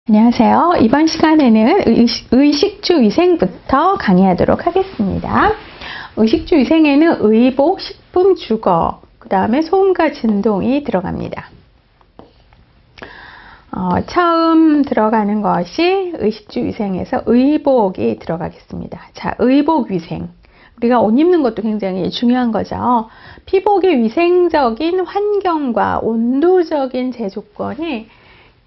안녕하세요. 이번 시간에는 의식주 위생부터 강의하도록 하겠습니다. 의식주 위생에는 의복, 식품, 주거, 그 다음에 소음과 진동이 들어갑니다. 처음 들어가는 것이 의식주 위생에서 의복이 들어가겠습니다. 자, 의복 위생. 우리가 옷 입는 것도 굉장히 중요한 거죠. 피복의 위생적인 환경과 온도적인 제조건이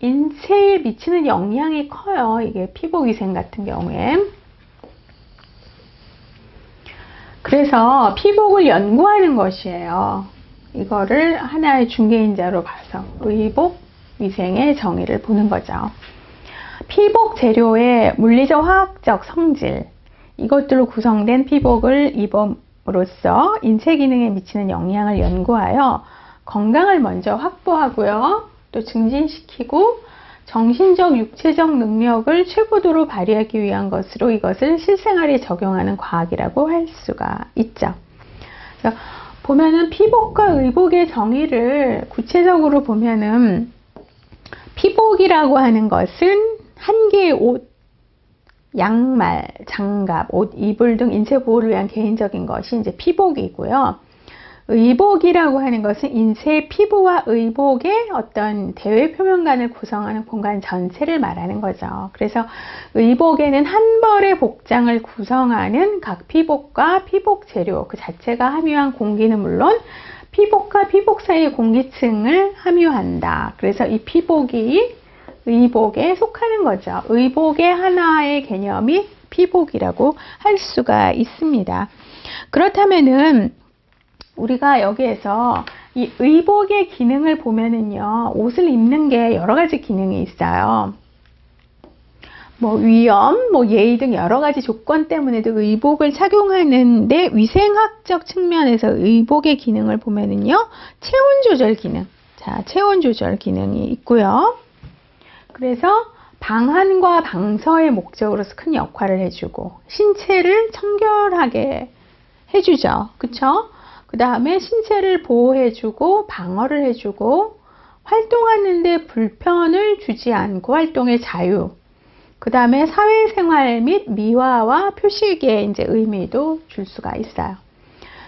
인체에 미치는 영향이 커요. 이게 피복 위생 같은 경우에. 그래서 피복을 연구하는 것이에요. 이거를 하나의 중개인자로 봐서 의복 위생의 정의를 보는 거죠. 피복 재료의 물리적, 화학적 성질, 이것들로 구성된 피복을 입음으로써 인체 기능에 미치는 영향을 연구하여 건강을 먼저 확보하고요. 또 증진시키고 정신적, 육체적 능력을 최고도로 발휘하기 위한 것으로 이것을 실생활에 적용하는 과학이라고 할 수가 있죠. 그래서 보면은 피복과 의복의 정의를 구체적으로 보면은 피복이라고 하는 것은 한 개의 옷, 양말, 장갑, 옷, 이불 등 인체 보호를 위한 개인적인 것이 이제 피복이고요. 의복이라고 하는 것은 인체의 피부와 의복의 어떤 대외 표면관을 구성하는 공간 전체를 말하는 거죠. 그래서 의복에는 한 벌의 복장을 구성하는 각 피복과 피복 재료 그 자체가 함유한 공기는 물론 피복과 피복 사이의 공기층을 함유한다. 그래서 이 피복이 의복에 속하는 거죠. 의복의 하나의 개념이 피복이라고 할 수가 있습니다. 그렇다면은 우리가 여기에서 이 의복의 기능을 보면은요, 옷을 입는 게 여러 가지 기능이 있어요. 뭐 위험, 뭐 예의 등 여러 가지 조건 때문에도 의복을 착용하는데 위생학적 측면에서 의복의 기능을 보면은요, 체온 조절 기능. 자, 체온 조절 기능이 있고요. 그래서 방한과 방서의 목적으로서 큰 역할을 해주고 신체를 청결하게 해주죠. 그쵸? 그 다음에 신체를 보호해주고 방어를 해주고 활동하는데 불편을 주지 않고 활동의 자유, 그 다음에 사회생활 및 미화와 표식의 이제 의미도 줄 수가 있어요.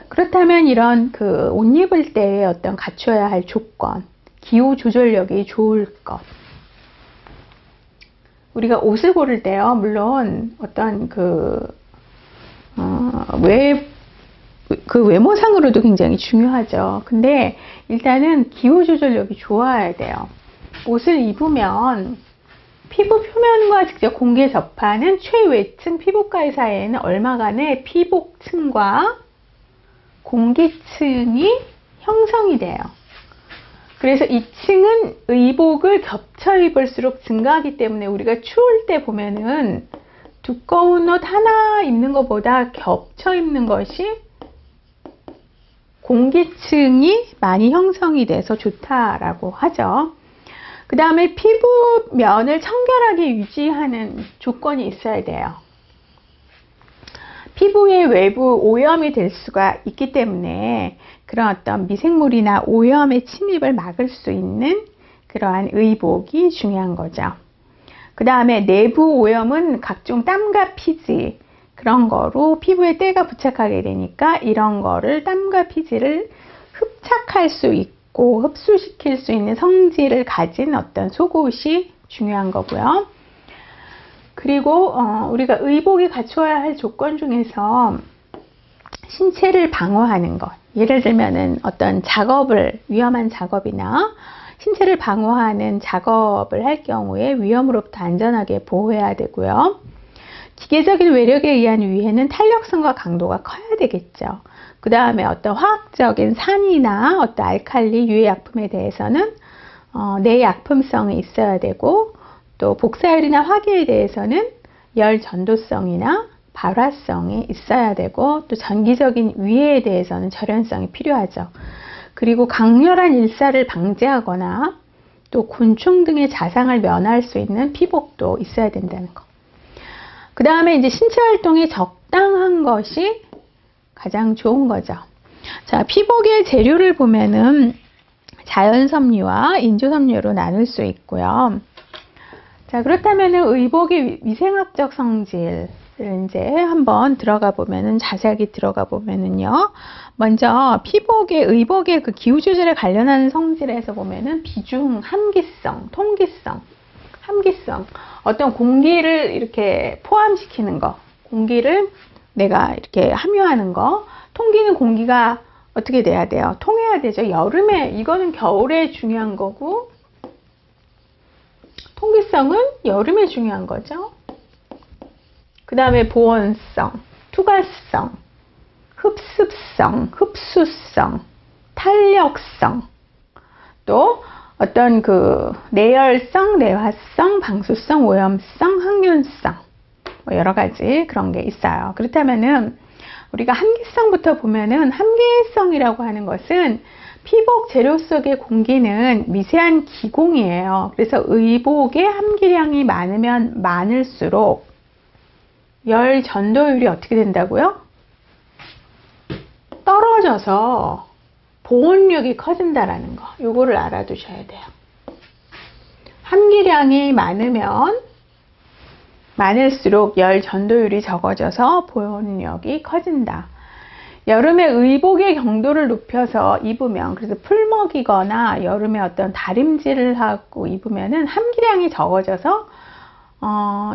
그렇다면 이런 그 옷 입을 때의 어떤 갖춰야 할 조건, 기후 조절력이 좋을 것. 우리가 옷을 고를 때요, 물론 어떤 외모상으로도 굉장히 중요하죠. 근데 일단은 기후 조절력이 좋아야 돼요. 옷을 입으면 피부 표면과 직접 공기에 접하는 최외층 피부과의 사이에는 얼마간의 피복층과 공기층이 형성이 돼요. 그래서 이 층은 의복을 겹쳐 입을수록 증가하기 때문에 우리가 추울 때 보면은 두꺼운 옷 하나 입는 것보다 겹쳐 입는 것이 공기층이 많이 형성이 돼서 좋다라고 하죠. 그 다음에 피부면을 청결하게 유지하는 조건이 있어야 돼요. 피부의 외부 오염이 될 수가 있기 때문에 그런 어떤 미생물이나 오염의 침입을 막을 수 있는 그러한 의복이 중요한 거죠. 그 다음에 내부 오염은 각종 땀과 피지 그런 거로 피부에 때가 부착하게 되니까 이런 거를 땀과 피지를 흡착할 수 있고 흡수시킬 수 있는 성질을 가진 어떤 속옷이 중요한 거고요. 그리고 우리가 의복이 갖춰야 할 조건 중에서 신체를 방어하는 것, 예를 들면은 어떤 위험한 작업이나 신체를 방어하는 작업을 할 경우에 위험으로부터 안전하게 보호해야 되고요. 기계적인 외력에 의한 위해는 탄력성과 강도가 커야 되겠죠. 그 다음에 어떤 화학적인 산이나 어떤 알칼리 유해약품에 대해서는 내약품성이 있어야 되고, 또 복사열이나 화기에 대해서는 열 전도성이나 발화성이 있어야 되고, 또 전기적인 위해에 대해서는 절연성이 필요하죠. 그리고 강렬한 일사를 방지하거나 또 곤충 등의 자상을 면할 수 있는 피복도 있어야 된다는 거. 그 다음에 이제 신체 활동이 적당한 것이 가장 좋은 거죠. 자, 피복의 재료를 보면은 자연섬유와 인조섬유로 나눌 수 있고요. 자, 그렇다면은 의복의 위생학적 성질을 이제 한번 들어가 보면은, 자세하게 들어가 보면은요, 먼저 의복의 그 기후 조절에 관련한 성질에서 보면은 비중, 함기성, 통기성, 함기성, 어떤 공기를 이렇게 포함시키는 거, 공기를 내가 이렇게 함유하는 거, 통기는 공기가 어떻게 돼야 돼요? 통해야 되죠. 여름에, 이거는 겨울에 중요한 거고, 통기성은 여름에 중요한 거죠. 그 다음에 보온성, 투과성, 흡습성, 흡수성, 탄력성, 또 어떤 그 내열성, 내화성, 방수성, 오염성, 항균성, 뭐 여러 가지 그런 게 있어요. 그렇다면은 우리가 함기성부터 보면은, 함기성이라고 하는 것은 피복 재료 속의 공기는 미세한 기공이에요. 그래서 의복의 함기량이 많으면 많을수록 열 전도율이 어떻게 된다고요? 떨어져서 보온력이 커진다라는 거, 요거를 알아두셔야 돼요. 함기량이 많으면 많을수록 열 전도율이 적어져서 보온력이 커진다. 여름에 의복의 경도를 높여서 입으면, 그래서 풀먹이거나 여름에 어떤 다림질을 하고 입으면은 함기량이 적어져서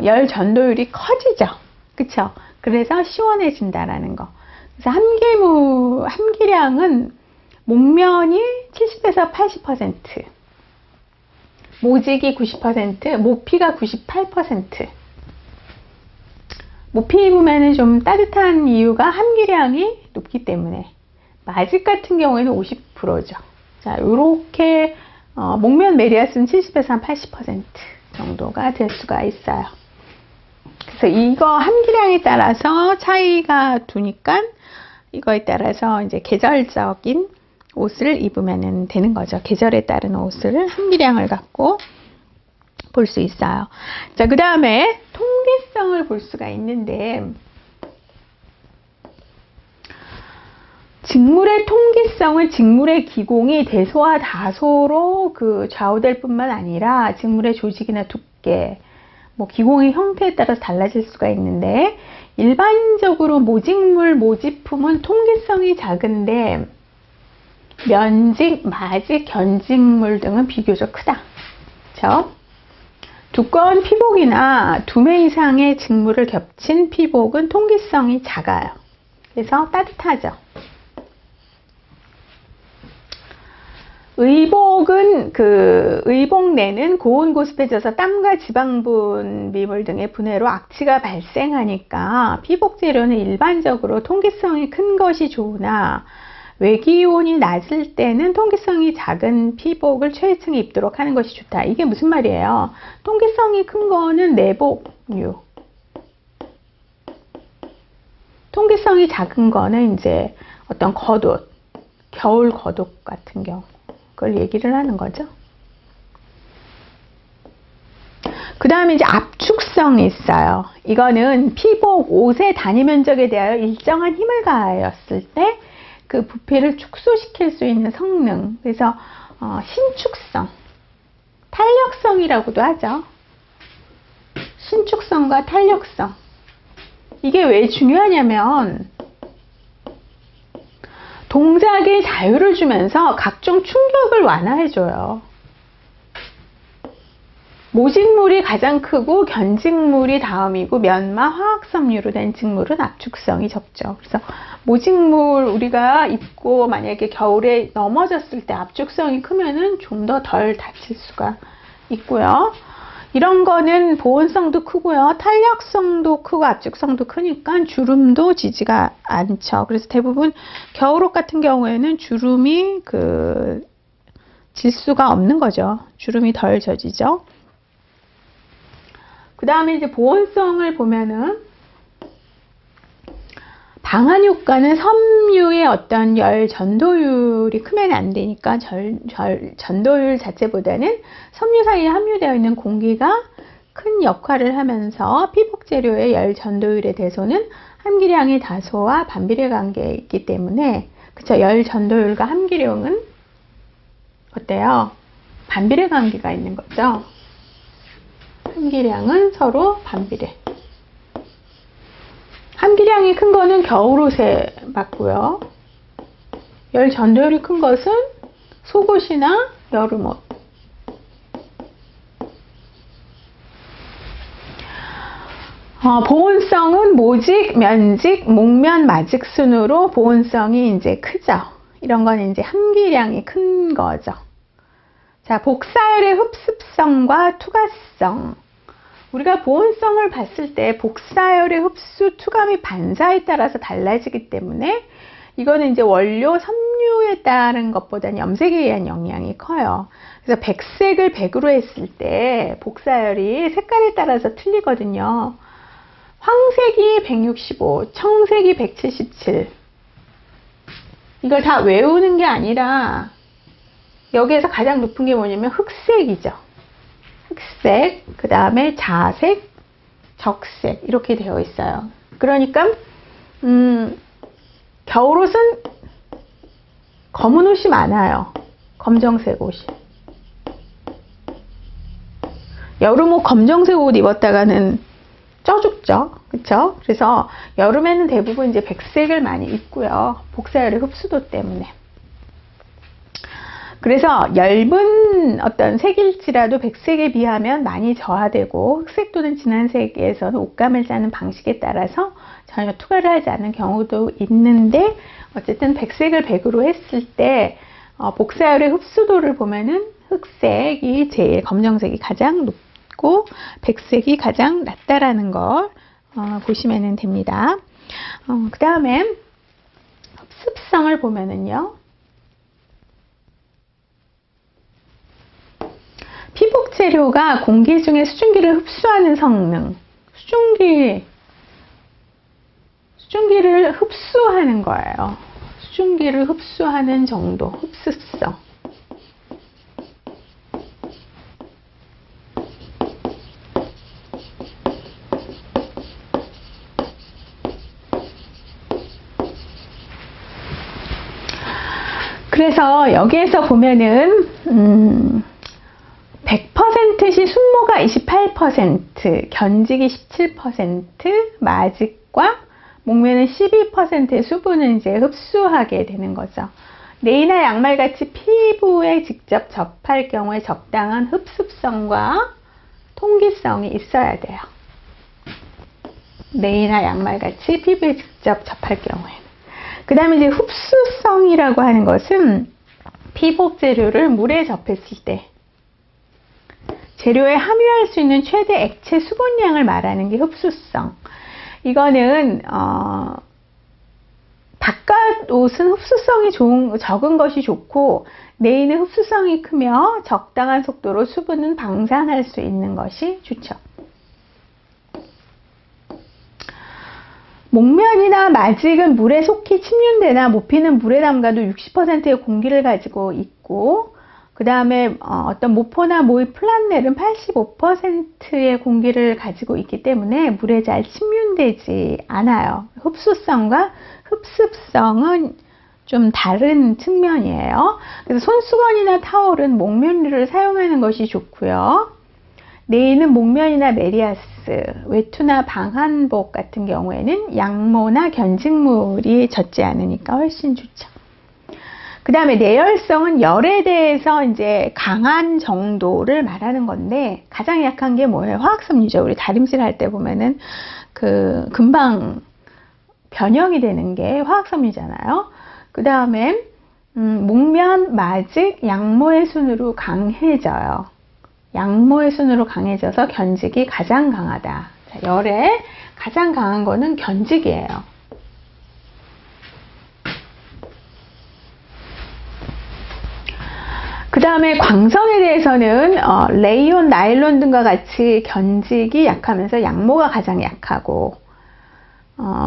열 전도율이 커지죠. 그쵸? 그래서 시원해진다라는 거. 그래서 함기량은 목면이 70에서 80%, 모직이 90%, 모피가 98%. 모피 입으면 좀 따뜻한 이유가 함기량이 높기 때문에. 마직 같은 경우에는 50%죠. 자, 요렇게 목면 메리아스는 70에서 80% 정도가 될 수가 있어요. 그래서 이거 함기량에 따라서 차이가 두니까 이거에 따라서 이제 계절적인 옷을 입으면 되는 거죠. 계절에 따른 옷을 함기량을 갖고 볼 수 있어요. 자, 그 다음에 통기성을 볼 수가 있는데, 직물의 통기성은 직물의 기공이 대소와 다소로 그 좌우될 뿐만 아니라 직물의 조직이나 두께, 뭐 기공의 형태에 따라서 달라질 수가 있는데, 일반적으로 모직물, 모지품은 통기성이 작은데 면직, 마직, 견직물 등은 비교적 크다. 그렇죠? 두꺼운 피복이나 2매 이상의 직물을 겹친 피복은 통기성이 작아요. 그래서 따뜻하죠. 의복은 의복 내는 고온 고습해져서 땀과 지방 분비물 등의 분해로 악취가 발생하니까 피복 재료는 일반적으로 통기성이 큰 것이 좋으나 외기온이 낮을 때는 통기성이 작은 피복을 최하층에 입도록 하는 것이 좋다. 이게 무슨 말이에요? 통기성이 큰 거는 내복류, 통기성이 작은 거는 이제 어떤 겉옷, 겨울 겉옷 같은 경우, 그걸 얘기를 하는 거죠. 그 다음에 이제 압축성이 있어요. 이거는 피복, 옷의 단위 면적에 대하여 일정한 힘을 가하였을 때 그 부피를 축소시킬 수 있는 성능. 그래서 신축성, 탄력성이라고도 하죠. 신축성과 탄력성. 이게 왜 중요하냐면 동작에 자유를 주면서 각종 충격을 완화해줘요. 모직물이 가장 크고 견직물이 다음이고 면마 화학섬유로 된 직물은 압축성이 적죠. 그래서 모직물 우리가 입고 만약에 겨울에 넘어졌을 때 압축성이 크면은 좀 더 덜 다칠 수가 있고요. 이런 거는 보온성도 크고요. 탄력성도 크고 압축성도 크니까 주름도 지지가 않죠. 그래서 대부분 겨울옷 같은 경우에는 주름이 질 수가 없는 거죠. 주름이 덜 져지죠. 그 다음에 이제 보온성을 보면은 방한 효과는 섬유의 어떤 열 전도율이 크면 안 되니까 전도율 자체보다는 섬유 사이에 함유되어 있는 공기가 큰 역할을 하면서 피복 재료의 열 전도율에 대해서는 함기량이 다소와 반비례 관계에 있기 때문에, 그쵸? 열 전도율과 함기량은 어때요? 반비례 관계가 있는 거죠. 함기량은 서로 반비례. 함기량이 큰 거는 겨울옷에 맞고요. 열 전도율이 큰 것은 속옷이나 여름옷. 보온성은 모직, 면직, 목면, 마직 순으로 보온성이 이제 크죠. 이런 건 이제 함기량이 큰 거죠. 자, 복사열의 흡습성과 투과성. 우리가 보온성을 봤을 때 복사열의 흡수, 투과및 반사에 따라서 달라지기 때문에 이거는 이제 원료 섬유에 따른 것보다는 염색에 의한 영향이 커요. 그래서 백색을 100으로 했을 때 복사열이 색깔에 따라서 틀리거든요. 황색이 165, 청색이 177. 이걸 다 외우는 게 아니라 여기에서 가장 높은 게 뭐냐면 흑색이죠. 흑색, 그 다음에 자색, 적색 이렇게 되어 있어요. 그러니까 겨울옷은 검은 옷이 많아요. 검정색 옷이. 여름옷 검정색 옷 입었다가는 쪄 죽죠. 그쵸? 그래서 여름에는 대부분 이제 백색을 많이 입고요. 복사열의 흡수도 때문에. 그래서 엷은 어떤 색일지라도 백색에 비하면 많이 저하되고 흑색 또는 진한 색에서는 옷감을 짜는 방식에 따라서 전혀 투과를 하지 않는 경우도 있는데 어쨌든 백색을 100으로 했을 때 복사열의 흡수도를 보면은 흑색이 제일 검정색이 가장 높고 백색이 가장 낮다라는 걸 보시면 됩니다. 그 다음에 흡습성을 보면은요. 피복 재료가 공기 중에 수증기를 흡수하는 성능, 수증기를 흡수하는 거예요. 수증기를 흡수하는 정도, 흡습성. 그래서 여기에서 보면은 100%시 순모가 28%, 견직이 17%, 마직과 목면은 12%의 수분을 이제 흡수하게 되는 거죠. 네이나 양말같이 피부에 직접 접할 경우에 적당한 흡습성과 통기성이 있어야 돼요. 네이나 양말같이 피부에 직접 접할 경우에는. 그 다음에 이제 흡수성이라고 하는 것은 피복 재료를 물에 접했을 때 재료에 함유할 수 있는 최대 액체 수분량을 말하는 게 흡수성. 이거는 바깥 옷은 흡수성이 적은 것이 좋고 네이는 흡수성이 크며 적당한 속도로 수분은 방산할 수 있는 것이 좋죠. 목면이나 마직은 물에 속히 침륜되나 모피는 물에 담가도 60%의 공기를 가지고 있고 그 다음에 어떤 모포나 모이 플란넬은 85%의 공기를 가지고 있기 때문에 물에 잘 침륜되지 않아요. 흡수성과 흡습성은 좀 다른 측면이에요. 그래서 손수건이나 타월은 목면류를 사용하는 것이 좋고요. 네이는 목면이나 메리아스, 외투나 방한복 같은 경우에는 양모나 견직물이 젖지 않으니까 훨씬 좋죠. 그 다음에 내열성은 열에 대해서 이제 강한 정도를 말하는 건데 가장 약한 게 뭐예요? 화학섬유죠. 우리 다림질 할 때 보면은 금방 변형이 되는 게 화학섬유잖아요. 그 다음에 목면, 마직, 양모의 순으로 강해져요. 양모의 순으로 강해져서 견직이 가장 강하다. 자, 열에 가장 강한 거는 견직이에요. 그 다음에 광선에 대해서는 레이온, 나일론 등과 같이 견직이 약하면서 양모가 가장 약하고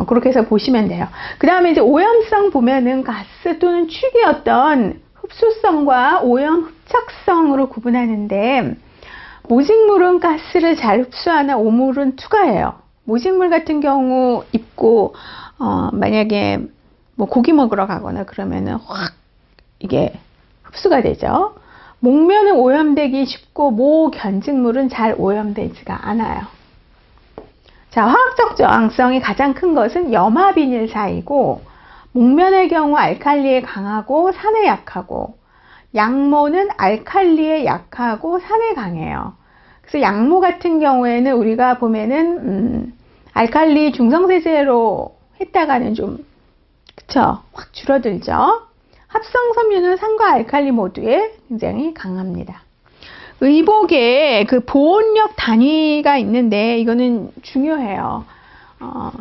그렇게 해서 보시면 돼요. 그 다음에 이제 오염성 보면은 가스 또는 축의 어떤 흡수성과 오염 흡착성으로 구분하는데 모직물은 가스를 잘 흡수하나 오물은 투과해요. 모직물 같은 경우 입고 만약에 뭐 고기 먹으러 가거나 그러면은 확 이게 흡수가 되죠. 목면은 오염되기 쉽고 모 견직물은 잘 오염되지가 않아요. 자, 화학적 저항성이 가장 큰 것은 염화비닐사이고, 목면의 경우 알칼리에 강하고 산에 약하고, 양모는 알칼리에 약하고 산에 강해요. 그래서 양모 같은 경우에는 우리가 보면은 알칼리 중성세제로 했다가는 좀 그쵸? 확 줄어들죠. 합성 섬유는 산과 알칼리 모두에 굉장히 강합니다. 의복에 그 보온력 단위가 있는데 이거는 중요해요.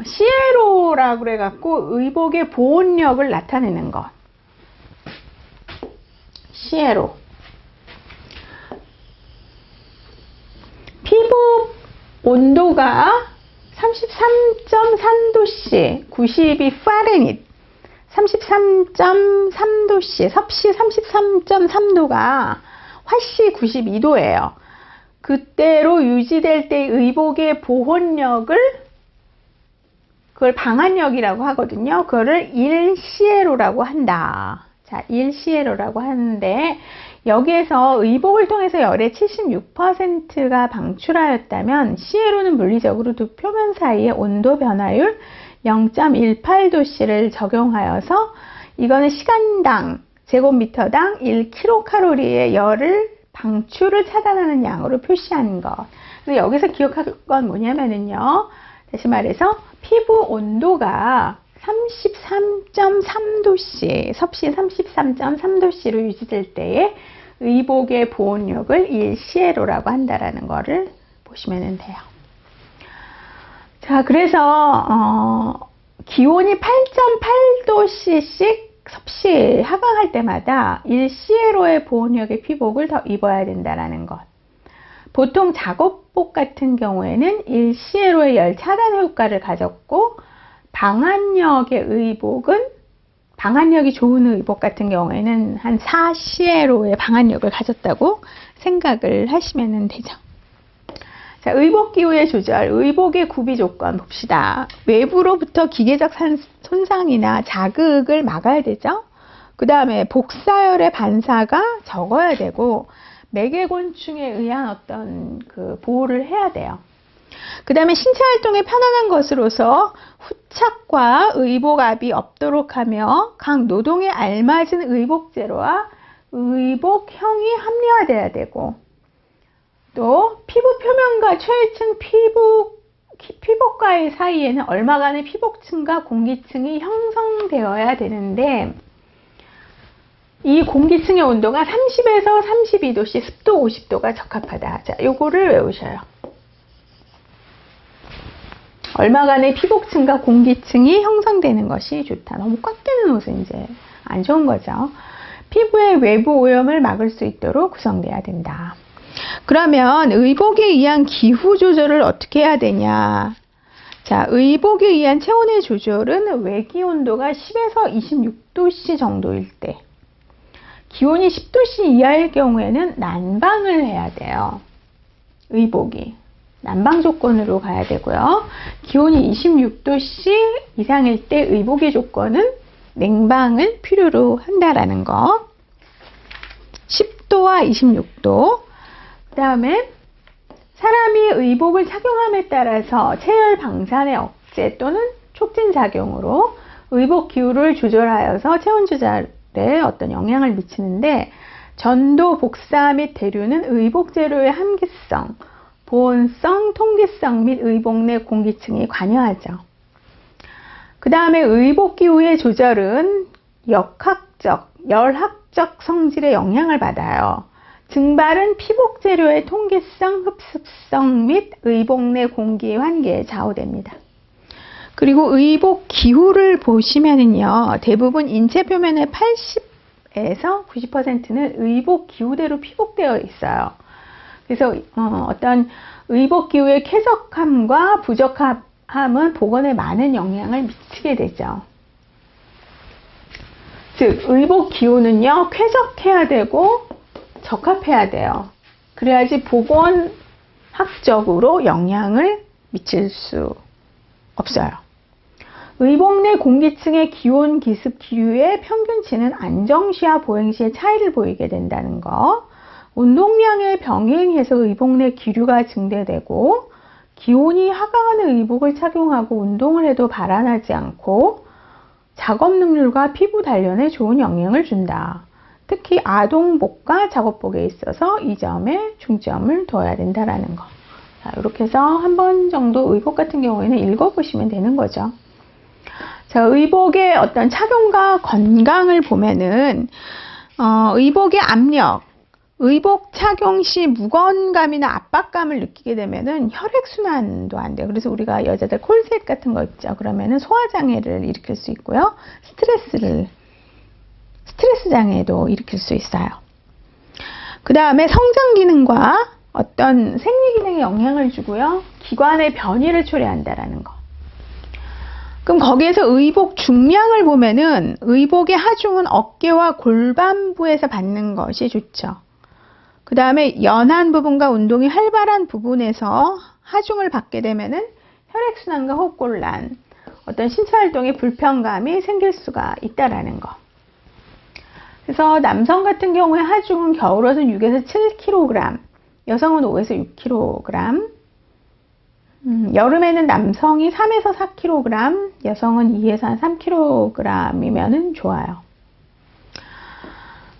시에로라고 그래갖고 의복의 보온력을 나타내는 것. 시에로. 피부 온도가 33.3도씨, 92 파렌히트, 33.3도씨, 섭씨 33.3도가 화씨 92도예요. 그때로 유지될 때 의복의 보온력을 그걸 방한력이라고 하거든요. 그거를 1시에로라고 한다. 자, 1시에로라고 하는데 여기에서 의복을 통해서 열의 76%가 방출하였다면 시에로는 물리적으로 두 표면 사이의 온도 변화율 0.18도씨를 적용하여서 이거는 시간당 제곱미터당 1kcal의 열을 방출을 차단하는 양으로 표시하는 것. 그래서 여기서 기억할 건 뭐냐면요. 다시 말해서 피부 온도가 33.3도씨, 섭씨 33.3도씨로 유지될 때에 의복의 보온력을 1시에로라고 한다라는 거를 보시면 돼요. 자, 그래서 기온이 8.8도씨씩 섭씨 하강할 때마다 1시에로의 보온력의 피복을 더 입어야 된다라는 것. 보통 작업복 같은 경우에는 1시에로의 열 차단 효과를 가졌고 방한력의 의복은 방한력이 좋은 의복 같은 경우에는 한 4시에로의 방한력을 가졌다고 생각을 하시면 되죠. 자, 의복 기후의 조절, 의복의 구비 조건 봅시다. 외부로부터 기계적 손상이나 자극을 막아야 되죠. 그 다음에 복사열의 반사가 적어야 되고 매개곤충에 의한 어떤 그 보호를 해야 돼요. 그 다음에 신체 활동에 편안한 것으로서 후착과 의복압이 없도록 하며 각 노동에 알맞은 의복 재료와 의복형이 합리화되어야 되고 또 피부 표면과 최층 피복과의 사이에는 얼마간의 피복층과 공기층이 형성되어야 되는데 이 공기층의 온도가 30에서 32도씨, 습도 50도가 적합하다. 자, 요거를 외우셔요. 얼마간의 피복층과 공기층이 형성되는 것이 좋다. 너무 꽉 끼는 옷은 이제 안 좋은 거죠. 피부의 외부 오염을 막을 수 있도록 구성돼야 된다. 그러면 의복에 의한 기후 조절을 어떻게 해야 되냐? 자, 의복에 의한 체온의 조절은 외기 온도가 10에서 26도씨 정도일 때, 기온이 10도씨 이하일 경우에는 난방을 해야 돼요. 의복이. 난방 조건으로 가야 되고요. 기온이 26도씨 이상일 때 의복의 조건은 냉방을 필요로 한다라는 거. 10도와 26도. 그 다음에 사람이 의복을 착용함에 따라서 체열 방산의 억제 또는 촉진 작용으로 의복 기후를 조절하여서 체온 조절에 어떤 영향을 미치는데 전도, 복사 및 대류는 의복 재료의 함기성, 보온성, 통기성 및 의복 내 공기층이 관여하죠. 그 다음에 의복 기후의 조절은 역학적, 열학적 성질에 영향을 받아요. 증발은 피복 재료의 통기성, 흡습성 및 의복 내 공기 환기에 좌우됩니다. 그리고 의복 기후를 보시면은요, 대부분 인체 표면의 80에서 90%는 의복 기후대로 피복되어 있어요. 그래서 어떤 의복 기후의 쾌적함과 부적합함은 복원에 많은 영향을 미치게 되죠. 즉, 의복 기후는요, 쾌적해야 되고 적합해야 돼요. 그래야지 복원학적으로 영향을 미칠 수 없어요. 의복 내 공기층의 기온, 기습, 기후의 평균치는 안정시와 보행시의 차이를 보이게 된다는 거. 운동량에 병행해서 의복 내 기류가 증대되고 기온이 하강하는 의복을 착용하고 운동을 해도 발환하지 않고 작업 능률과 피부 단련에 좋은 영향을 준다. 특히 아동복과 작업복에 있어서 이 점에 중점을 둬야 된다라는 거. 자, 이렇게 해서 한 번 정도 의복 같은 경우에는 읽어보시면 되는 거죠. 자, 의복의 어떤 착용과 건강을 보면은 의복의 압력, 의복 착용 시 무거움감이나 압박감을 느끼게 되면은 혈액순환도 안 돼요. 그래서 우리가 여자들 콜셋 같은 거 입죠. 그러면은 소화장애를 일으킬 수 있고요. 스트레스 장애도 일으킬 수 있어요. 그 다음에 성장 기능과 어떤 생리 기능에 영향을 주고요. 기관의 변이를 초래한다라는 거. 그럼 거기에서 의복 중량을 보면은 의복의 하중은 어깨와 골반부에서 받는 것이 좋죠. 그 다음에 연한 부분과 운동이 활발한 부분에서 하중을 받게 되면은 혈액순환과 호흡곤란, 어떤 신체활동에 불편감이 생길 수가 있다라는 거. 그래서 남성 같은 경우에 하중은 겨울옷은 6에서 7kg, 여성은 5에서 6kg, 여름에는 남성이 3에서 4kg, 여성은 2에서 3kg이면 좋아요.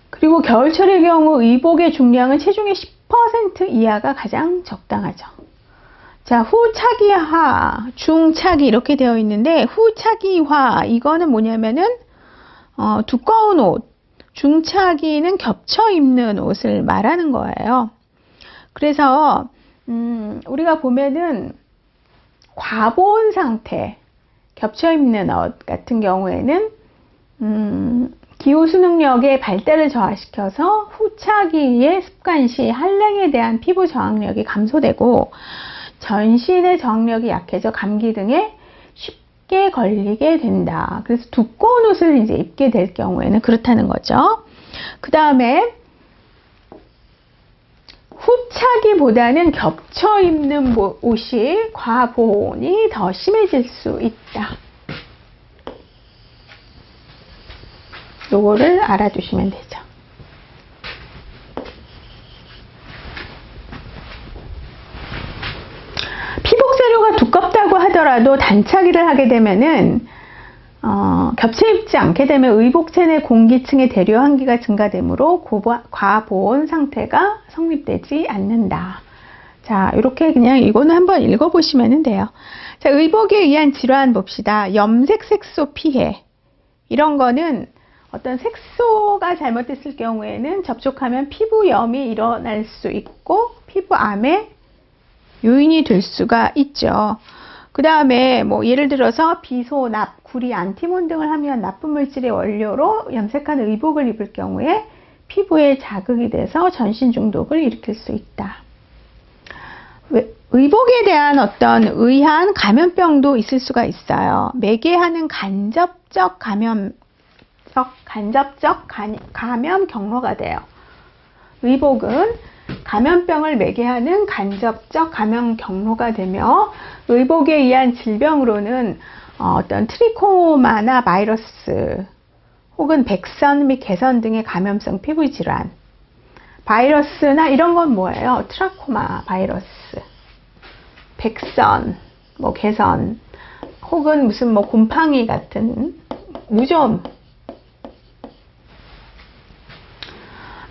그리고 겨울철의 경우 의복의 중량은 체중의 10% 이하가 가장 적당하죠. 자, 후차기하, 중차기 이렇게 되어 있는데 후차기화 이거는 뭐냐면은 두꺼운 옷, 중차기는 겹쳐 입는 옷을 말하는 거예요. 그래서 우리가 보면은 과보온 상태, 겹쳐 입는 옷 같은 경우에는 기후 수능력의 발달을 저하시켜서 후차기의 습관 시 한랭에 대한 피부 저항력이 감소되고 전신의 저항력이 약해져 감기 등에 쉽게 걸리게 된다. 그래서 두꺼운 옷을 이제 입게 될 경우에는 그렇다는 거죠. 그 다음에 후차기보다는 겹쳐 입는 옷이 과보온이 더 심해질 수 있다. 요거를 알아두시면 되죠. 피복 재료가 두껍다고 하더라도 단차기를 하게 되면은 겹쳐 입지 않게 되면 의복체 내 공기층의 대류 환기가 증가되므로 과보온 상태가 성립되지 않는다. 자, 이렇게 그냥 이거는 한번 읽어보시면 돼요. 자, 의복에 의한 질환 봅시다. 염색 색소 피해. 이런 거는 어떤 색소가 잘못됐을 경우에는 접촉하면 피부염이 일어날 수 있고 피부암의 요인이 될 수가 있죠. 그 다음에 뭐 예를 들어서 비소, 납, 구리, 안티몬 등을 하면 나쁜 물질의 원료로 염색한 의복을 입을 경우에 피부에 자극이 돼서 전신 중독을 일으킬 수 있다. 의복에 대한 어떤 의한 감염병도 있을 수가 있어요. 매개하는 간접적 감염 경로가 돼요. 의복은 감염병을 매개하는 간접적 감염 경로가 되며 의복에 의한 질병으로는 어떤 트리코마나 바이러스 혹은 백선 및 개선 등의 감염성 피부 질환, 바이러스나 이런 건 뭐예요? 트라코마 바이러스, 백선, 뭐 개선 혹은 무슨 뭐 곰팡이 같은 무좀,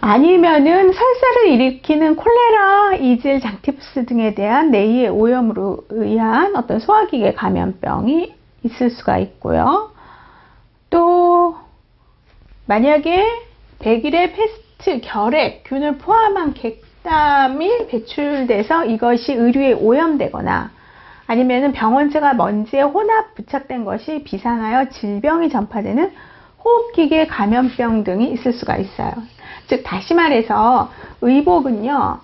아니면은 설사를 일으키는 콜레라, 이질, 장티푸스 등에 대한 내의 오염으로 의한 어떤 소화기계 감염병이 있을 수가 있고요. 또 만약에 백일의 패스트, 결핵균을 포함한 객담이 배출돼서 이것이 의류에 오염되거나 아니면은 병원체가 먼지에 혼합 부착된 것이 비산하여 질병이 전파되는 호흡기계 감염병 등이 있을 수가 있어요. 즉 다시 말해서 의복은요,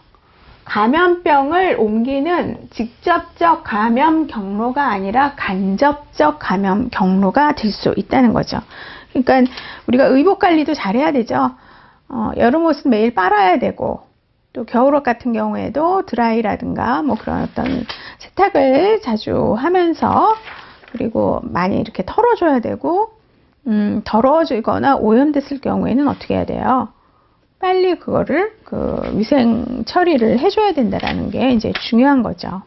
감염병을 옮기는 직접적 감염 경로가 아니라 간접적 감염 경로가 될 수 있다는 거죠. 그러니까 우리가 의복 관리도 잘해야 되죠. 여름 옷은 매일 빨아야 되고 또 겨울옷 같은 경우에도 드라이라든가 뭐 그런 어떤 세탁을 자주 하면서 그리고 많이 이렇게 털어줘야 되고 더러워지거나 오염됐을 경우에는 어떻게 해야 돼요? 빨리 그거를 위생 처리를 해줘야 된다라는 게 이제 중요한 거죠.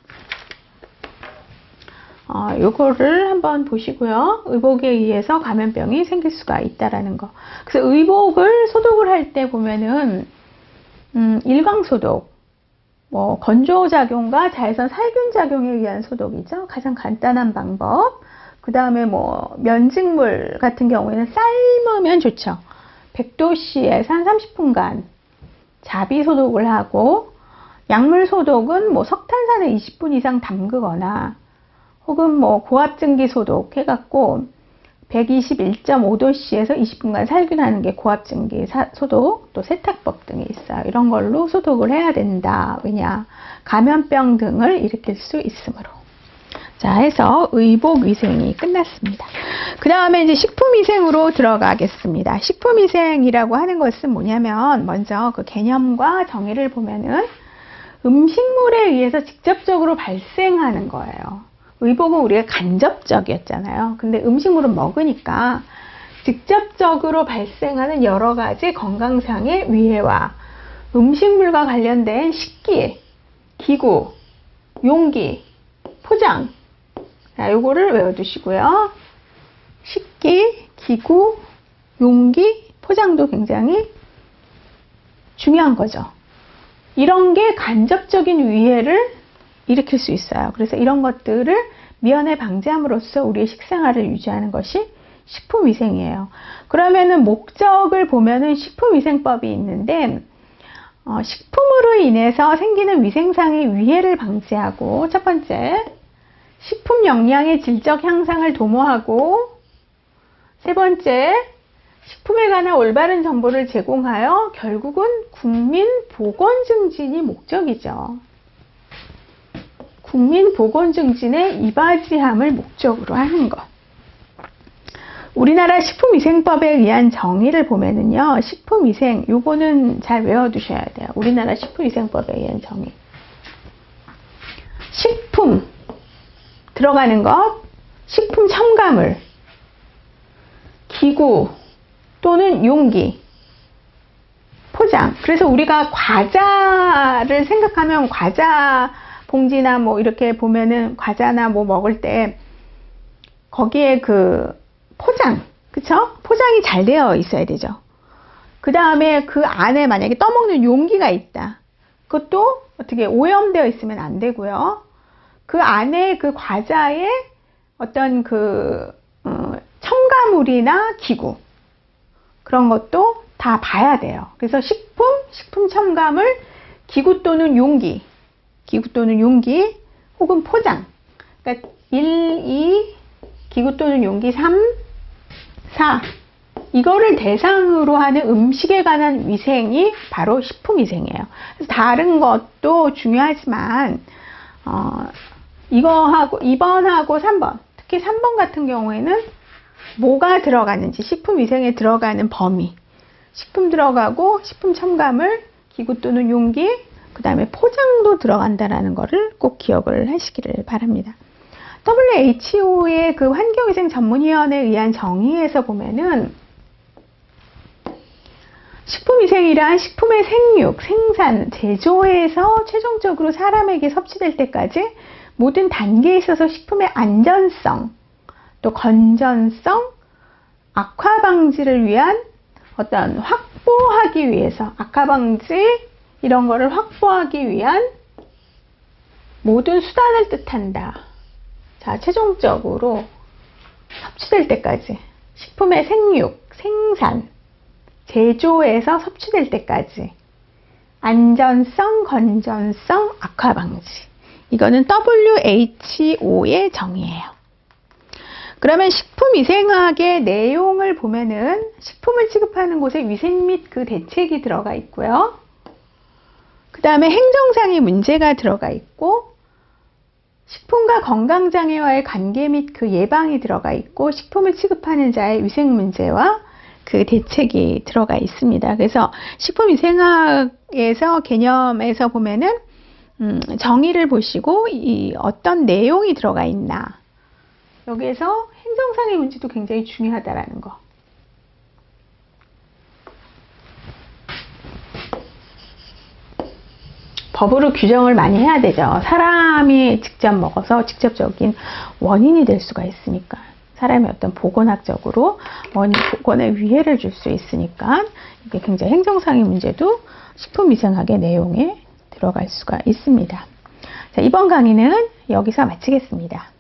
요거를 한번 보시고요. 의복에 의해서 감염병이 생길 수가 있다라는 거. 그래서 의복을 소독을 할 때 보면은 일광 소독, 뭐 건조 작용과 자외선 살균 작용에 의한 소독이죠. 가장 간단한 방법. 그 다음에 뭐 면직물 같은 경우에는 삶으면 좋죠. 100도씨에서 한 30분간 자비 소독을 하고, 약물 소독은 뭐 석탄산을 20분 이상 담그거나 혹은 뭐 고압증기 소독 해갖고 121.5도씨에서 20분간 살균하는 게 고압증기 소독, 또 세탁법 등이 있어요. 이런 걸로 소독을 해야 된다. 왜냐? 감염병 등을 일으킬 수 있으므로. 자, 해서 의복위생이 끝났습니다. 그 다음에 이제 식품위생으로 들어가겠습니다. 식품위생이라고 하는 것은 뭐냐면, 먼저 그 개념과 정의를 보면은 음식물에 의해서 직접적으로 발생하는 거예요. 의복은 우리가 간접적이었잖아요. 근데 음식물은 먹으니까 직접적으로 발생하는 여러 가지 건강상의 위해와 음식물과 관련된 식기, 기구, 용기, 포장. 자, 요거를 외워두시고요. 식기, 기구, 용기, 포장도 굉장히 중요한 거죠. 이런 게 간접적인 위해를 일으킬 수 있어요. 그래서 이런 것들을 미연에 방지함으로써 우리의 식생활을 유지하는 것이 식품위생이에요. 그러면은 목적을 보면은 식품위생법이 있는데, 식품으로 인해서 생기는 위생상의 위해를 방지하고, 첫 번째, 식품 영양의 질적 향상을 도모하고, 세 번째, 식품에 관한 올바른 정보를 제공하여 결국은 국민 보건 증진이 목적이죠. 국민 보건 증진의 이바지함을 목적으로 하는 것. 우리나라 식품위생법에 의한 정의를 보면은요, 식품위생, 요거는 잘 외워두셔야 돼요. 우리나라 식품위생법에 의한 정의. 식품, 들어가는 것, 식품 첨가물, 기구 또는 용기, 포장. 그래서 우리가 과자를 생각하면 과자 봉지나 뭐 이렇게 보면은 과자나 뭐 먹을 때 거기에 그 포장, 그쵸? 포장이 잘 되어 있어야 되죠. 그 다음에 그 안에 만약에 떠먹는 용기가 있다. 그것도 어떻게 오염되어 있으면 안 되고요. 그 안에 그 과자에 어떤 그 첨가물이나 기구, 그런 것도 다 봐야 돼요. 그래서 식품 첨가물, 기구 또는 용기, 혹은 포장. 그러니까 1, 2, 기구 또는 용기 3, 4. 이거를 대상으로 하는 음식에 관한 위생이 바로 식품위생이에요. 그래서 다른 것도 중요하지만, 이거하고 2번하고 3번, 특히 3번 같은 경우에는 뭐가 들어가는지, 식품위생에 들어가는 범위, 식품 들어가고 식품 첨가물, 기구 또는 용기, 그 다음에 포장도 들어간다라는 거를 꼭 기억을 하시기를 바랍니다. WHO의 그 환경위생 전문위원회에 의한 정의에서 보면은 식품위생이란 식품의 생육, 생산, 제조에서 최종적으로 사람에게 섭취될 때까지 모든 단계에 있어서 식품의 안전성, 또 건전성, 악화 방지를 위한 어떤 확보하기 위해서, 악화 방지 이런 거를 확보하기 위한 모든 수단을 뜻한다. 자, 최종적으로 섭취될 때까지 식품의 생육, 생산, 제조에서 섭취될 때까지 안전성, 건전성, 악화 방지. 이거는 WHO의 정의예요. 그러면 식품위생학의 내용을 보면은 식품을 취급하는 곳에 위생 및 그 대책이 들어가 있고요. 그 다음에 행정상의 문제가 들어가 있고, 식품과 건강장애와의 관계 및 그 예방이 들어가 있고, 식품을 취급하는 자의 위생 문제와 그 대책이 들어가 있습니다. 그래서 식품위생학에서 개념에서 보면은 정의를 보시고 이 어떤 내용이 들어가 있나, 여기에서 행정상의 문제도 굉장히 중요하다라는 거. 법으로 규정을 많이 해야 되죠. 사람이 직접 먹어서 직접적인 원인이 될 수가 있으니까. 사람의 어떤 보건학적으로 보건에 위해를 줄 수 있으니까 이게 굉장히 행정상의 문제도 식품위생학의 내용에 들어갈 수가 있습니다. 자, 이번 강의는 여기서 마치겠습니다.